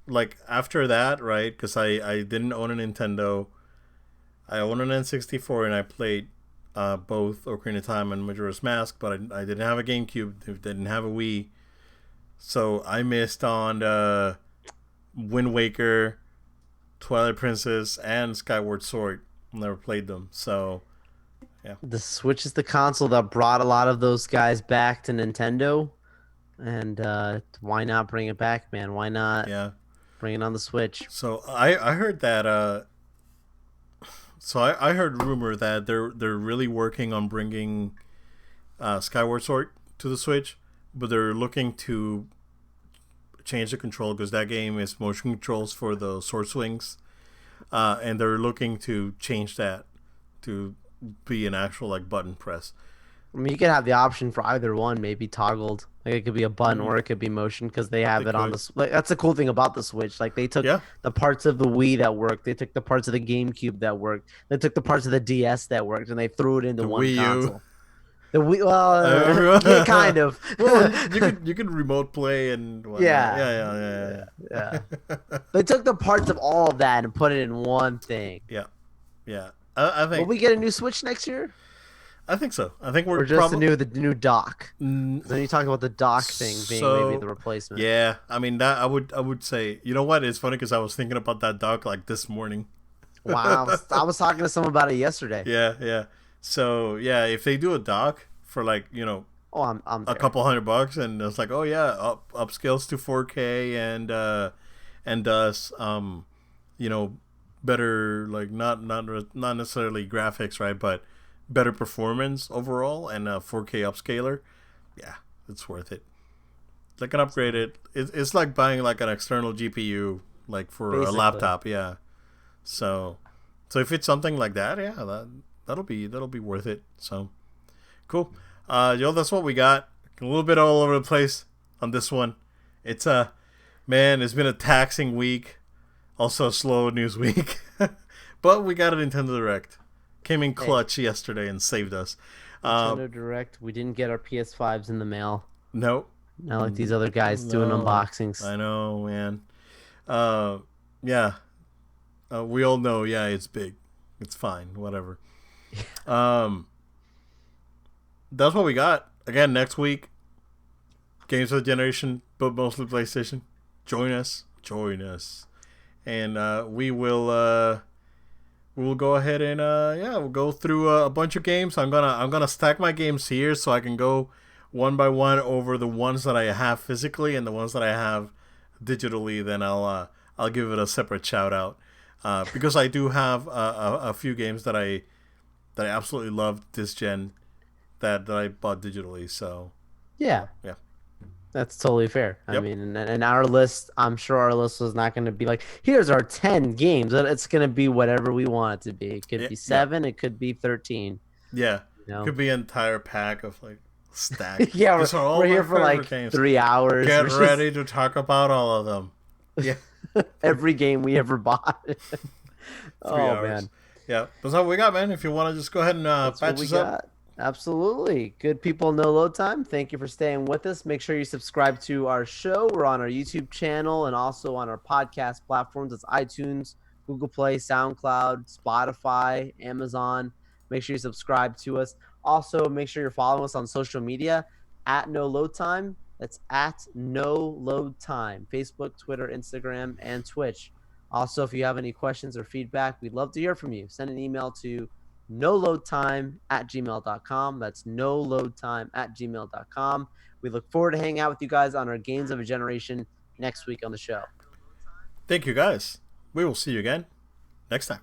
like after that, right? Because I didn't own a Nintendo. I own an N64 and I played both Ocarina of Time and Majora's Mask, but I didn't have a GameCube, didn't have a Wii, so I missed on Wind Waker, Twilight Princess, and Skyward Sword. Never played them, so yeah, The Switch is the console that brought a lot of those guys back to Nintendo, and why not bring it back, man? Why not yeah. bring it on the Switch? So I heard that I heard rumor that they're really working on bringing Skyward Sword to the Switch, but they're looking to change the control because that game is motion controls for the sword swings, and they're looking to change that to be an actual like button press. I mean, you could have the option for either one, maybe toggled. Like it could be a button Mm, or it could be motion because they have they it on the. could, Like, that's the cool thing about the Switch. Like they took yeah. the parts of the Wii that worked, they took the parts of the GameCube that worked, they took the parts of the DS that worked, and they threw it into The one Wii U. console. The Wii, well, yeah, kind of. Well, you could remote play and whatnot. Yeah, Yeah. yeah. They took the parts of all of that and put it in one thing. Yeah, yeah. I Will think we get a new Switch next year, I think so. I think or we're just probably. the new dock? Then you talk about the dock thing being maybe the replacement. Yeah, I mean that I would say, you know what? It's funny because I was thinking about that dock like this morning. Wow, I was talking to someone about it yesterday. Yeah, yeah. So yeah, if they do a dock for like Oh, I'm a there. couple $100 and it's like, oh yeah, upscales to 4K and does you know better, like not necessarily graphics, right, but better performance overall and a 4K upscaler. Yeah, it's worth it. Like an upgraded, it's like buying like an external GPU like for a Basically. laptop. Yeah. So if it's something like that, yeah, that'll be worth it. So cool. That's what we got. A little bit all over the place on this one. It's man, it's been a taxing week. Also a slow news week. But we got a Nintendo Direct. Came in Hey, clutch yesterday and saved us. Uh, Nintendo Direct. We didn't get our PS5s in the mail. no, Not like these other guys doing no, unboxings. I know, man. Uh, yeah, we all know. Yeah, it's big. It's fine. Whatever. Um, that's what we got. Again, next week, games of the generation, but mostly PlayStation. Join us, and we will go ahead and we'll go through a bunch of games. I'm gonna stack my games here so I can go one by one over the ones that I have physically and the ones that I have digitally. Then I'll give it a separate shout out because I do have a few games that I absolutely loved this gen that I bought digitally. So Yeah, yeah, that's totally fair. I yep, mean, and our list, I'm sure our list was not going to be like, here's our 10 games. It's going to be whatever we want it to be. It could yeah, be yeah, 7, it could be 13, yeah. you know? Could be an entire pack of like stack. Yeah, These are all we're my here for favorite like games. 3 hours. Get We're just ready to talk about all of them. Yeah, every game we ever bought. three Oh, hours. man. Yeah, that's all we got, man. If you want to just go ahead and That's what patch we us up. got. Absolutely. Good people, no load time. Thank you for staying with us. Make sure you subscribe to our show. We're on our YouTube channel and also on our podcast platforms. It's iTunes, Google Play, SoundCloud, Spotify, Amazon. Make sure you subscribe to us. Also, make sure you're following us on social media at No Load Time. That's at No Load Time. Facebook, Twitter, Instagram, and Twitch. Also, if you have any questions or feedback, we'd love to hear from you. Send an email to noloadtime@gmail.com. That's noloadtime@gmail.com. We look forward to hanging out with you guys on our Games of a Generation next week on the show. Thank you, guys. We will see you again next time.